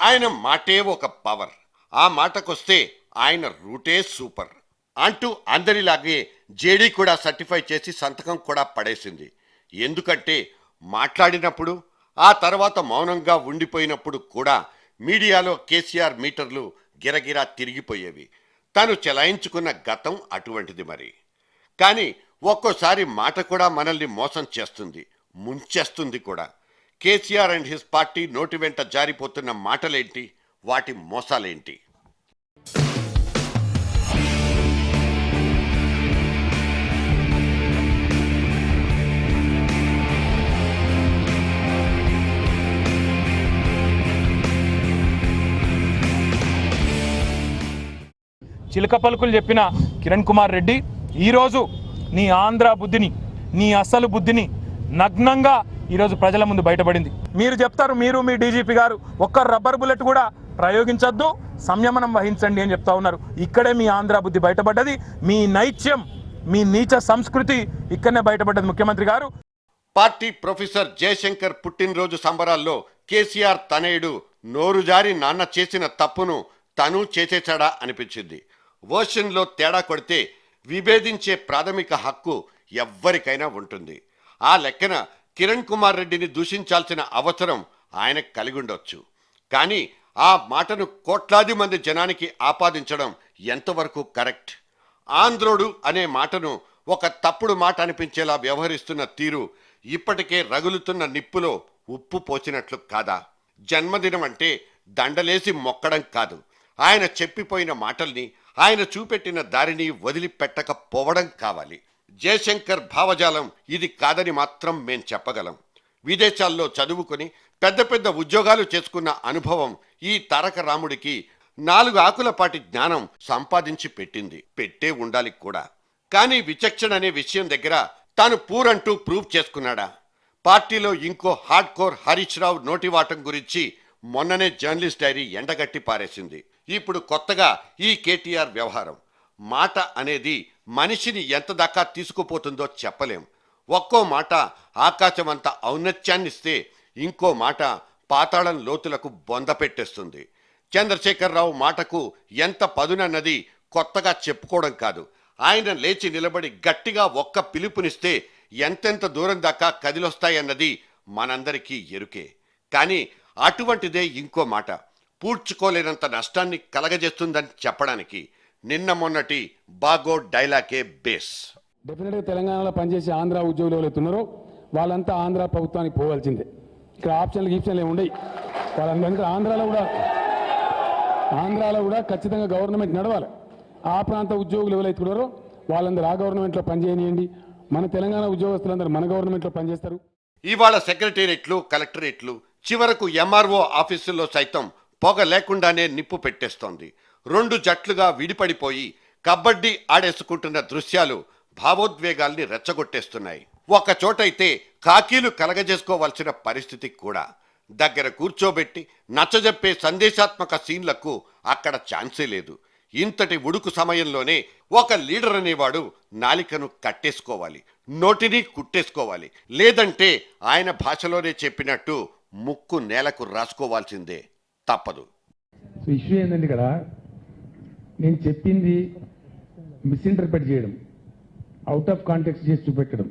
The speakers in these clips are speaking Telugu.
ఆయన మాటే ఒక పవర్. ఆ మాటకొస్తే ఆయన రూటే సూపర్ అంటూ అందరిలాగే జేడీ కూడా సర్టిఫై చేసి సంతకం కూడా పడేసింది. ఎందుకంటే మాట్లాడినప్పుడు ఆ తర్వాత మౌనంగా ఉండిపోయినప్పుడు కూడా మీడియాలో కేసీఆర్ మీటర్లు గిరగిరా తిరిగిపోయేవి. తను చెలాయించుకున్న గతం అటువంటిది మరి. కానీ ఒక్కోసారి మాట కూడా మనల్ని మోసం చేస్తుంది, ముంచేస్తుంది కూడా. కేసీఆర్ అండ్ హిస్ పార్టీ నోటి వెంట జారిపోతున్న మాటలేంటి, వాటి మోసాలేంటి? చిలక పలుకులు చెప్పిన కిరణ్ కుమార్ రెడ్డి ఈరోజు నీ ఆంధ్ర బుద్ధిని, నీ అసలు బుద్ధిని నగ్నంగా ఈరోజు ప్రజల ముందు బయటపడింది. మీరు చెప్తారు, మీరు మీ డీజీపీ గారు ఒక్క రబ్బర్ బుల్లెట్ కూడా ప్రయోగించొద్దు, సంయమనం వహించండి అని చెప్తా ఉన్నారు. ఇక్కడే మీ ఆంధ్ర బుద్ధి బయటపడ్డది. మీ నైత్యం, మీ నీచ సంస్కృతి ఇక్కడనే బయటపడ్డది ముఖ్యమంత్రి గారు. పార్టీ ప్రొఫెసర్ జయశంకర్ పుట్టినరోజు సంబరాల్లో కేసీఆర్ తనయుడు నోరు జారి నాన్న చేసిన తప్పును తను చేసేచాడా అనిపించింది. వర్షన్లో తేడా కొడితే విభేదించే ప్రాథమిక హక్కు ఎవ్వరికైనా ఉంటుంది. ఆ లెక్కన కిరణ్ కుమార్ రెడ్డిని దూషించాల్సిన అవసరం ఆయన కలిగి ఉండొచ్చు. కానీ ఆ మాటను కోట్లాది మంది జనానికి ఆపాదించడం ఎంతవరకు కరెక్ట్? ఆంధ్రోడు అనే మాటను ఒక తప్పుడు మాట అనిపించేలా వ్యవహరిస్తున్న తీరు ఇప్పటికే రగులుతున్న నిప్పులో ఉప్పు పోసినట్లు కాదా? జన్మదినం అంటే దండలేసి మొక్కడం కాదు. ఆయన చెప్పిపోయిన మాటల్ని, ఆయన చూపెట్టిన దారిని వదిలిపెట్టకపోవడం కావాలి. జయశంకర్ భావజాలం ఇది కాదని మాత్రం మేం చెప్పగలం. విదేశాల్లో చదువుకుని పెద్ద పెద్ద ఉద్యోగాలు చేసుకున్న అనుభవం ఈ తారక రాముడికి 4 ఆకుల పాటి జ్ఞానం సంపాదించి పెట్టే ఉండాలి కూడా. కానీ విచక్షణ అనే విషయం దగ్గర తాను పూరంటూ ప్రూవ్ చేసుకున్నాడా? పార్టీలో ఇంకో హార్డ్ కోర్ హరీష్ రావు నోటివాటం గురించి మొన్ననే జర్నలిస్ట్ డైరీ ఎండగట్టి పారేసింది. ఇప్పుడు కొత్తగా ఈ కేటీఆర్ వ్యవహారం. మాట అనేది మనిషిని ఎంత దాకా తీసుకుపోతుందో చెప్పలేం. ఒక్కో మాట ఆకాశమంత ఔన్నత్యాన్నిస్తే, ఇంకో మాట పాతాళం లోతులకు బొంద పెట్టేస్తుంది. చంద్రశేఖరరావు మాటకు ఎంత పదునన్నది కొత్తగా చెప్పుకోవడం కాదు. ఆయన లేచి నిలబడి గట్టిగా ఒక్క పిలుపునిస్తే ఎంతెంత దూరం దాకా కదిలొస్తాయన్నది మనందరికీ ఎరుకే. కానీ అటువంటిదే ఇంకో మాట పూడ్చుకోలేనంత నష్టాన్ని కలగజేస్తుందని చెప్పడానికి నిన్న మొన్నటి బాగో డైలాగే బేస్. డెఫినెట్గా తెలంగాణలో పనిచేసే ఆంధ్ర ఉద్యోగులు ఎవరైతే ఉన్నారో వాళ్ళంతా ఆంధ్ర ప్రభుత్వానికి పోవాల్సిందే. ఇక్కడ ఆప్షన్లు ఉండవు. వాళ్ళందరికీ ఆంధ్రాలో కూడా ఖచ్చితంగా గవర్నమెంట్ నడవాలి. ఆ ప్రాంత ఉద్యోగులు ఎవరైతే ఉన్నారో వాళ్ళందరూ ఆ గవర్నమెంట్లో పనిచేయనియండి. మన తెలంగాణ ఉద్యోగస్తులందరూ మన గవర్నమెంట్లో పనిచేస్తారు. ఇవాళ సెక్రటేరియట్లు, కలెక్టరేట్లు, చివరకు ఎంఆర్ఓ ఆఫీసుల్లో సైతం పొగ లేకుండానే నిప్పు పెట్టేస్తోంది. 2 జట్లుగా విడిపడిపోయి కబడ్డీ ఆడేసుకుంటున్న దృశ్యాలు భావోద్వేగాల్ని రెచ్చగొట్టేస్తున్నాయి. ఒక చోటైతే కాకీలు కలగజేసుకోవాల్సిన పరిస్థితి కూడా. దగ్గర కూర్చోబెట్టి నచ్చజెప్పే సందేశాత్మక సీన్లకు అక్కడ ఛాన్సే లేదు. ఇంతటి ఉడుకు సమయంలోనే ఒక లీడర్ అనేవాడు నాలికను కట్టేసుకోవాలి, నోటిని కుట్టేసుకోవాలి. లేదంటే ఆయన భాషలోనే చెప్పినట్టు ముక్కు నేలకు రాసుకోవాల్సిందే, తప్పదు. ఇష్యూ ఏంటంటే ఇక్కడ నేను చెప్పింది మిస్ఇంటర్ప్రెట్ చేయడం, అవుట్ ఆఫ్ కాంటెక్స్ట్ చేసి చూపెట్టడం.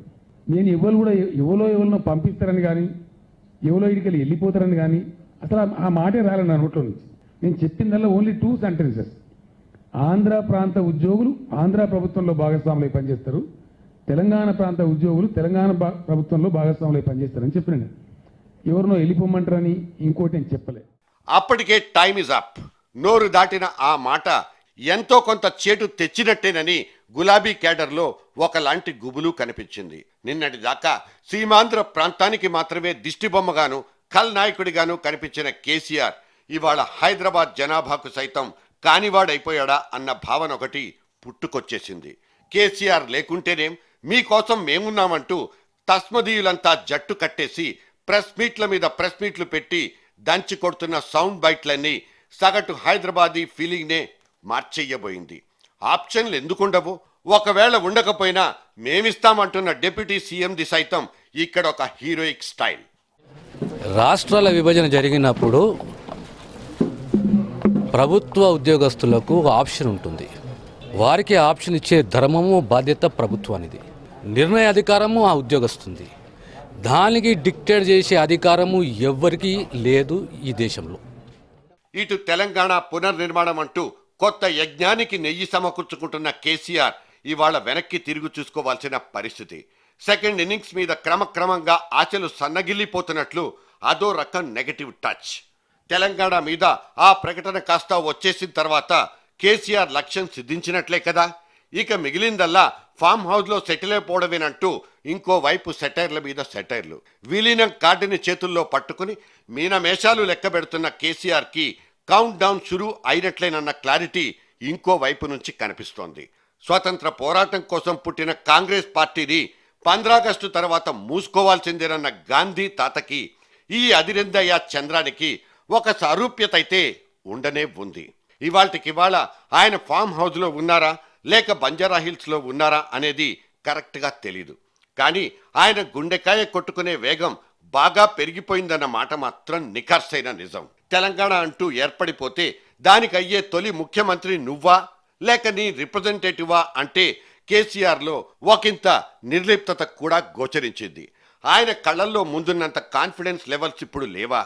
నేను ఎవరినో పంపిస్తారని కానీ, ఎవరో ఇడికెళ్ళి వెళ్ళిపోతారని కానీ అసలు ఆ మాటే రాలేదు నా నోట్లో నుంచి. నేను చెప్పిందల్లా ఓన్లీ 2 సెంటెన్సెస్. ఆంధ్ర ప్రాంత ఉద్యోగులు ఆంధ్ర ప్రభుత్వంలో భాగస్వాములై పనిచేస్తారు, తెలంగాణ ప్రాంత ఉద్యోగులు తెలంగాణ ప్రభుత్వంలో భాగస్వాములై పనిచేస్తారని చెప్పినాను. ఎవరినో వెళ్ళిపోమంటారని ఇంకోటి నేను చెప్పలే. అప్పటికే టైమ్ ఇస్ అప్. నోరు దాటిన ఆ మాట ఎంతో కొంత చేటు తెచ్చినట్టేనని గులాబీ క్యాడర్లో ఒకలాంటి గుబులు కనిపించింది. నిన్నటి దాకా సీమాంధ్ర ప్రాంతానికి మాత్రమే దిష్టిబొమ్మగాను ఖల్నాయకుడిగాను కనిపించిన కేసీఆర్ ఇవాళ హైదరాబాద్ జనాభాకు సైతం కానివాడైపోయాడా అన్న భావన ఒకటి పుట్టుకొచ్చేసింది. కేసీఆర్ లేకుంటేనేం, మీకోసం మేమున్నామంటూ తస్మదీయులంతా జట్టు కట్టేసి ప్రెస్ మీట్ల మీద ప్రెస్ మీట్లు పెట్టి దంచి కొడుతున్న సౌండ్ బైట్లన్నీ సగటు హైదరాబాదీ ఫీలింగ్నే మార్చెయ్యబోయింది. ఆప్షన్లు ఎందుకుండవు? ఒకవేళ ఉండకపోయినా మేమిస్తామంటున్న డిప్యూటీ సీఎంది సైతం ఇక్కడ ఒక హీరోయిక్ స్టైల్. రాష్ట్రాల విభజన జరిగినప్పుడు ప్రభుత్వ ఉద్యోగస్తులకు ఒక ఆప్షన్ ఉంటుంది. వారికి ఆప్షన్ ఇచ్చే ధర్మము బాధ్యత ప్రభుత్వానిది. నిర్ణయ అధికారము ఆ ఉద్యోగస్తుంది. దానికి డిక్టేట్ చేసే అధికారము ఎవ్వరికీ లేదు ఈ దేశంలో. ఇటు తెలంగాణ పునర్నిర్మాణం అంటూ కొత్త యజ్ఞానికి నెయ్యి సమకూర్చుకుంటున్న కేసీఆర్ ఇవాళ వెనక్కి తిరిగి చూసుకోవాల్సిన పరిస్థితి. సెకండ్ ఇన్నింగ్స్ మీద క్రమక్రమంగా ఆశలు సన్నగిల్లిపోతున్నట్లు అదో రకం నెగటివ్ టచ్. తెలంగాణ మీద ఆ ప్రకటన కాస్త వచ్చేసిన తర్వాత కేసీఆర్ లక్ష్యం సిద్ధించినట్లే కదా. ఇక మిగిలిందల్లా ఫామ్ హౌస్లో సెటిల్ అయిపోవడమేనంటూ ఇంకోవైపు సెటైర్ల మీద సెటైర్లు. విలీనం కార్డుని చేతుల్లో పట్టుకుని మీనమేషాలు లెక్క పెడుతున్న కేసీఆర్కి కౌంట్ డౌన్ షురూ అయినట్లేనన్న క్లారిటీ ఇంకోవైపు నుంచి కనిపిస్తోంది. స్వతంత్ర పోరాటం కోసం పుట్టిన కాంగ్రెస్ పార్టీని 15 ఆగస్టు తర్వాత మూసుకోవాల్సిందేనన్న గాంధీ తాతకి ఈ అదిరిందయ్య చంద్రానికి ఒక సారూప్యత అయితే ఉండనే ఉంది. ఇవాళ ఆయన ఫామ్ హౌస్లో ఉన్నారా లేక బంజారా హిల్స్లో ఉన్నారా అనేది కరెక్ట్గా తెలీదు. కానీ ఆయన గుండెకాయ కొట్టుకునే వేగం బాగా పెరిగిపోయిందన్న మాట మాత్రం నిఖార్సైన నిజం. తెలంగాణ అంటూ ఏర్పడిపోతే దానికి అయ్యే తొలి ముఖ్యమంత్రి నువ్వా లేక నీ రిప్రజెంటేటివా అంటే కేసీఆర్లో ఒకంత నిర్లిప్తత కూడా గోచరించింది. ఆయన కళ్ళల్లో ముందున్నంత కాన్ఫిడెన్స్ లెవెల్స్ ఇప్పుడు లేవా?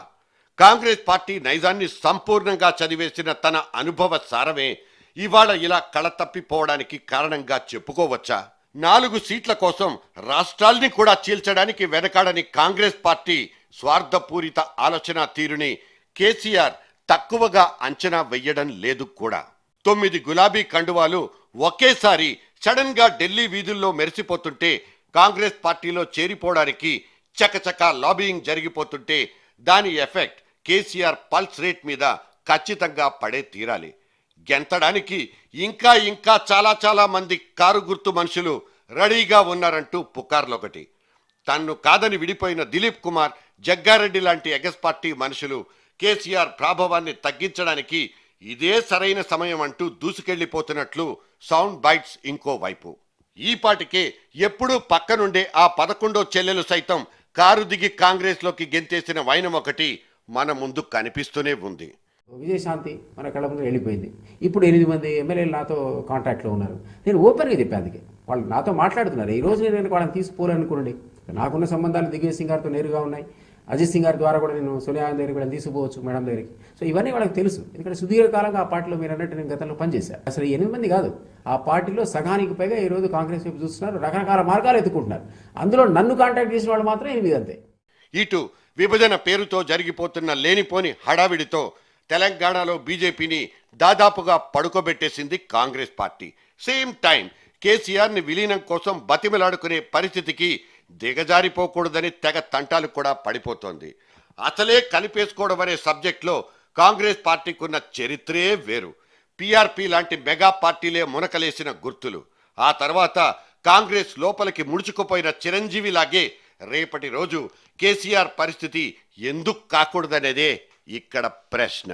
కాంగ్రెస్ పార్టీ నైజాన్ని సంపూర్ణంగా చదివేసిన తన అనుభవ సారమే ఇవాళ ఇలా కళ తప్పిపోవడానికి కారణంగా చెప్పుకోవచ్చా? 4 సీట్ల కోసం రాష్ట్రాల్ని కూడా చీల్చడానికి వెనకాడని కాంగ్రెస్ పార్టీ స్వార్థపూరిత ఆలోచన తీరుని కేసీఆర్ తక్కువగా అంచనా వెయ్యడం లేదు కూడా. 9 గులాబీ కండువాలు ఒకేసారి సడన్ గా ఢిల్లీ వీధుల్లో మెరిసిపోతుంటే, కాంగ్రెస్ పార్టీలో చేరిపోవడానికి చకచకా లాబియింగ్ జరిగిపోతుంటే దాని ఎఫెక్ట్ కేసీఆర్ పల్స్ రేట్ మీద ఖచ్చితంగా పడే తీరాలి. గెంతడానికి ఇంకా చాలా మంది కారు గుర్తు మనుషులు రెడీగా ఉన్నారంటూ పుకార్లొకటి. తన్ను కాదని విడిపోయిన దిలీప్ కుమార్, జగ్గారెడ్డి లాంటి ఎగస్ పార్టీ మనుషులు కేసీఆర్ ప్రాభవాన్ని తగ్గించడానికి ఇదే సరైన సమయం అంటూ దూసుకెళ్లిపోతున్నట్లు సౌండ్ బైట్స్ ఇంకోవైపు. ఈ పాటికే ఎప్పుడూ పక్కనుండే ఆ 11వ చెల్లెలు సైతం కారు దిగి కాంగ్రెస్లోకి గెంతేసిన వైనం ఒకటి మన ముందు కనిపిస్తూనే ఉంది. విజయశాంతి మన కళ్ళ ముందు వెళ్ళిపోయింది. ఇప్పుడు 8 మంది ఎమ్మెల్యేలు నాతో కాంటాక్ట్లో ఉన్నారు. నేను ఓపెన్గా చెప్పాను, అందుకే వాళ్ళు నాతో మాట్లాడుతున్నారు. ఈ రోజు నేను వాళ్ళని తీసుకోవాలనుకోండి, నాకున్న సంబంధాలు దిగ్విజయ్ సింగ్ గారితో నేరుగా ఉన్నాయి. అజిత్ సింగ్ గారి ద్వారా కూడా నేను సోనియా గాంధీ దగ్గరికి కూడా తీసుకుపోవచ్చు, మేడం దగ్గరికి. సో ఇవన్నీ వాళ్ళకి తెలుసు, ఎందుకంటే సుదీర్ఘకాలంగా ఆ పార్టీలో మీరు అన్నట్టు నేను గతంలో పనిచేశాను. అసలు 8 మంది కాదు, ఆ పార్టీలో సగానికి పైగా ఈరోజు కాంగ్రెస్ వైపు చూస్తున్నారు, రకరకాల మార్గాలు ఎత్తుకుంటున్నారు. అందులో నన్ను కాంటాక్ట్ చేసిన వాళ్ళు మాత్రం 8 అంతే. ఇటు విభజన పేరుతో జరిగిపోతున్న లేనిపోని హడావిడితో తెలంగాణలో బీజేపీని దాదాపుగా పడుకోబెట్టేసింది కాంగ్రెస్ పార్టీ. సేమ్ టైం కేసీఆర్ని విలీనం కోసం బతిమలాడుకునే పరిస్థితికి దిగజారిపోకూడదని తెగ తంటాలు కూడా పడిపోతోంది. అసలే కలిపేసుకోవడం అనే సబ్జెక్ట్లో కాంగ్రెస్ పార్టీకి ఉన్న చరిత్రే వేరు. పీఆర్పీ లాంటి మెగా పార్టీలే మునకలేసిన గుర్తులు. ఆ తర్వాత కాంగ్రెస్ లోపలికి ముడుచుకుపోయిన చిరంజీవి లాగే రేపటి రోజు కేసీఆర్ పరిస్థితి ఎందుకు కాకూడదనేదే ఇక్కడ ప్రశ్న.